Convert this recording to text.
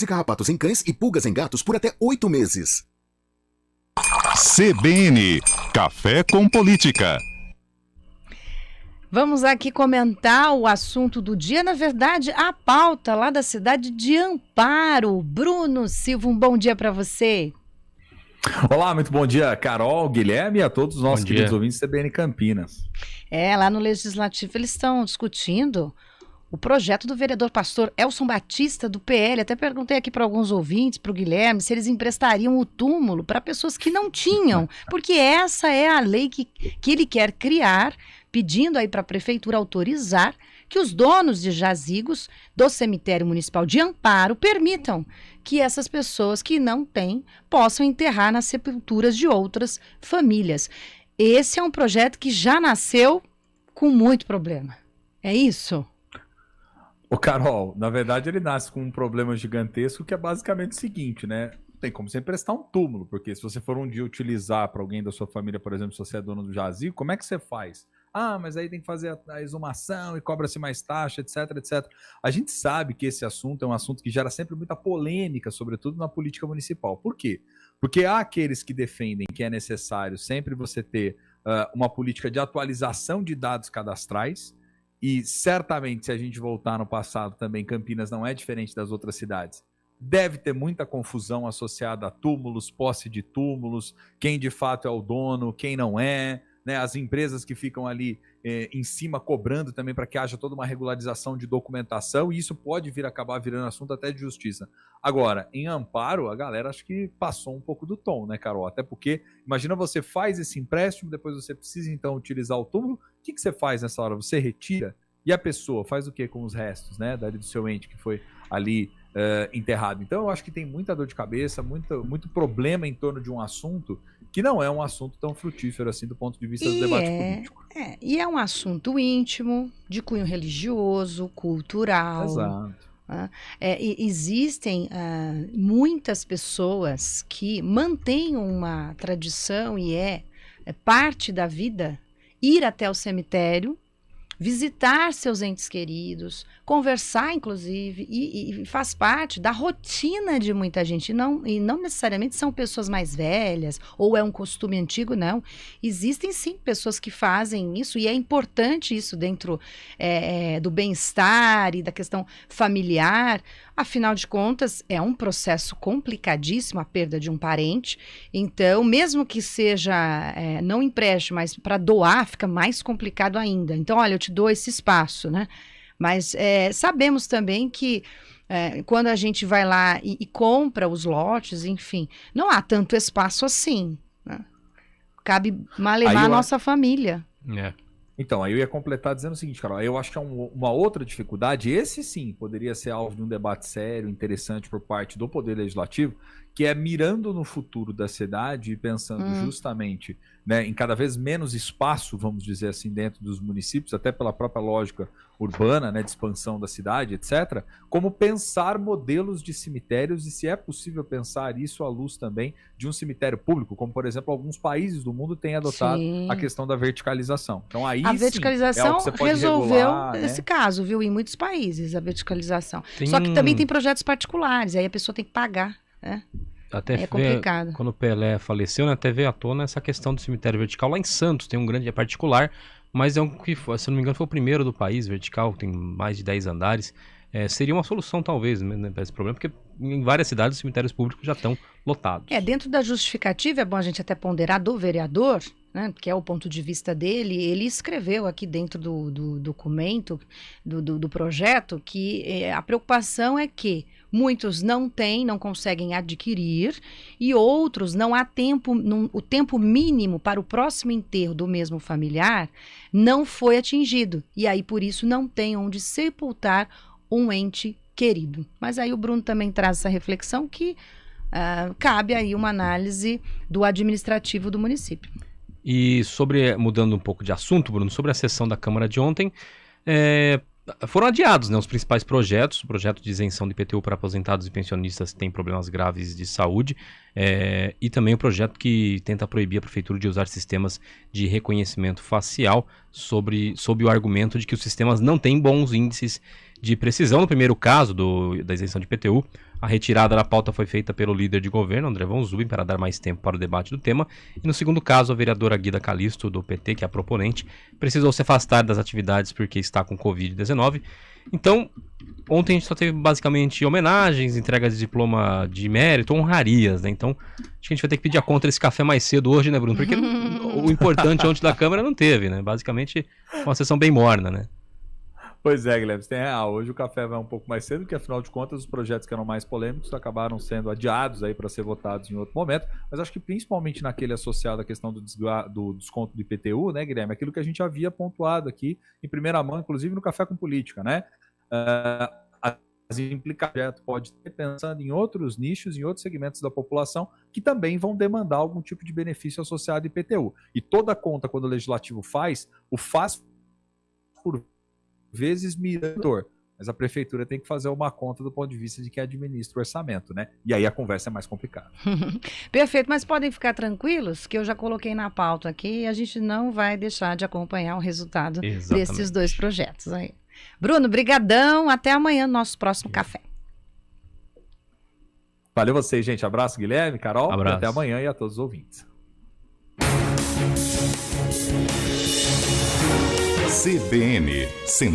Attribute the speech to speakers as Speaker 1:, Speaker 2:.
Speaker 1: E carrapatos em cães e pulgas em gatos por até 8 meses.
Speaker 2: CBN, Café com Política.
Speaker 3: Vamos aqui comentar o assunto do dia, na verdade, a pauta lá da cidade de Amparo. Bruno Silva, um bom dia para você.
Speaker 4: Olá, muito bom dia, Carol, Guilherme e a todos os nossos queridos ouvintes da CBN Campinas.
Speaker 3: Lá no Legislativo eles estão discutindo o projeto do vereador pastor Elson Batista, do PL. Até perguntei aqui para alguns ouvintes, para o Guilherme, se eles emprestariam o túmulo para pessoas que não tinham, porque essa é a lei que ele quer criar, pedindo aí para a prefeitura autorizar que os donos de jazigos do cemitério municipal de Amparo permitam que essas pessoas que não têm possam enterrar nas sepulturas de outras famílias. Esse é um projeto que já nasceu com muito problema. É isso?
Speaker 4: Ô Carol, na verdade ele nasce com um problema gigantesco que é basicamente o seguinte, né? Não tem como você emprestar um túmulo, porque se você for um dia utilizar para alguém da sua família, por exemplo, se você é dono do jazigo, como é que você faz? Ah, mas aí tem que fazer a exumação e cobra-se mais taxa, etc, etc. A gente sabe que esse assunto é um assunto que gera sempre muita polêmica, sobretudo na política municipal. Por quê? Porque há aqueles que defendem que é necessário sempre você ter uma política de atualização de dados cadastrais, e certamente se a gente voltar no passado também, Campinas não é diferente das outras cidades. Deve ter muita confusão associada a túmulos, posse de túmulos, quem de fato é o dono, quem não é, né? As empresas que ficam ali em cima cobrando também para que haja toda uma regularização de documentação, e isso pode acabar virando assunto até de justiça. Agora, em Amparo, a galera acho que passou um pouco do tom, né, Carol? Até porque, imagina você faz esse empréstimo, depois você precisa então utilizar o túmulo, o que você faz nessa hora? Você retira? E a pessoa faz o que com os restos, né, do seu ente que foi ali enterrado? Então eu acho que tem muita dor de cabeça, muito problema em torno de um assunto que não é um assunto tão frutífero assim do ponto de vista do debate político.
Speaker 3: E é um assunto íntimo, de cunho religioso, cultural.
Speaker 4: Exato.
Speaker 3: Existem muitas pessoas que mantêm uma tradição e é parte da vida ir até o cemitério, visitar seus entes queridos, conversar, inclusive, e faz parte da rotina de muita gente. E não necessariamente são pessoas mais velhas, ou é um costume antigo, não. Existem, sim, pessoas que fazem isso, e é importante isso dentro do bem-estar e da questão familiar. Afinal de contas, é um processo complicadíssimo a perda de um parente. Então, mesmo que seja não empréstimo, mas para doar, fica mais complicado ainda. Então, olha, eu te dou esse espaço, né? Mas sabemos também que quando a gente vai lá e compra os lotes, enfim, não há tanto espaço assim, né? Cabe levar a nossa família.
Speaker 4: Então, aí eu ia completar dizendo o seguinte, Carol, eu acho que é uma outra dificuldade, esse sim poderia ser alvo de um debate sério, interessante por parte do Poder Legislativo, que é mirando no futuro da cidade e pensando justamente, né, em cada vez menos espaço, vamos dizer assim, dentro dos municípios, até pela própria lógica urbana, né, de expansão da cidade, etc., como pensar modelos de cemitérios e se é possível pensar isso à luz também de um cemitério público, como, por exemplo, alguns países do mundo têm adotado a questão da verticalização. Então, aí
Speaker 3: a verticalização
Speaker 4: sim, é você
Speaker 3: resolveu
Speaker 4: regular,
Speaker 3: esse caso, viu? Em muitos países, a verticalização.
Speaker 5: Tem...
Speaker 3: Só que também tem projetos particulares, aí a pessoa tem que pagar, né?
Speaker 5: Até
Speaker 3: é complicado.
Speaker 5: Quando o Pelé faleceu, né, até veio à tona essa questão do cemitério vertical. Lá em Santos tem um grande particular, mas é um que, se não me engano, foi o primeiro do país vertical, tem mais de 10 andares. Seria uma solução, talvez, né, para esse problema, porque em várias cidades os cemitérios públicos já estão lotados.
Speaker 3: Dentro da justificativa, é bom a gente até ponderar do vereador, né, que é o ponto de vista dele, ele escreveu aqui dentro do documento, do projeto, que a preocupação é que muitos não conseguem adquirir, e outros não há tempo, o tempo mínimo para o próximo enterro do mesmo familiar não foi atingido, e aí por isso não tem onde sepultar um ente querido. Mas aí o Bruno também traz essa reflexão que cabe aí uma análise do administrativo do município.
Speaker 5: E mudando um pouco de assunto, Bruno, sobre a sessão da Câmara de ontem, foram adiados, né, os principais projetos. O projeto de isenção de IPTU para aposentados e pensionistas que têm problemas graves de saúde, e também o projeto que tenta proibir a prefeitura de usar sistemas de reconhecimento facial sob o argumento de que os sistemas não têm bons índices de precisão. No primeiro caso da isenção de IPTU, A retirada da pauta foi feita pelo líder de governo, André Von Zubin, para dar mais tempo para o debate do tema. E no segundo caso, a vereadora Guida Calisto, do PT, que é a proponente, precisou se afastar das atividades porque está com Covid-19. Então, ontem a gente só teve basicamente homenagens, entregas de diploma de mérito, honrarias, né? Então, acho que a gente vai ter que pedir a conta desse café mais cedo hoje, né, Bruno? Porque o importante ontem da Câmara não teve, né? Basicamente, uma sessão bem morna, né?
Speaker 4: Pois é, Guilherme, você tem real. Hoje o café vai um pouco mais cedo, porque afinal de contas os projetos que eram mais polêmicos acabaram sendo adiados aí para ser votados em outro momento. Mas acho que principalmente naquele associado à questão do desconto do IPTU, né, Guilherme? Aquilo que a gente havia pontuado aqui em primeira mão, inclusive no Café com Política, né? As implicações pode ter pensando em outros nichos, em outros segmentos da população que também vão demandar algum tipo de benefício associado ao IPTU. E toda conta, quando o legislativo faz, o faz por vezes mirador, mas a prefeitura tem que fazer uma conta do ponto de vista de quem administra o orçamento, né? E aí a conversa é mais complicada.
Speaker 3: Perfeito, mas podem ficar tranquilos que eu já coloquei na pauta aqui e a gente não vai deixar de acompanhar o resultado desses 2 projetos aí. Bruno, brigadão, até amanhã no nosso próximo café.
Speaker 4: Valeu vocês, gente. Abraço, Guilherme, Carol.
Speaker 5: Abraço.
Speaker 4: Até amanhã e a todos os ouvintes.
Speaker 2: CBN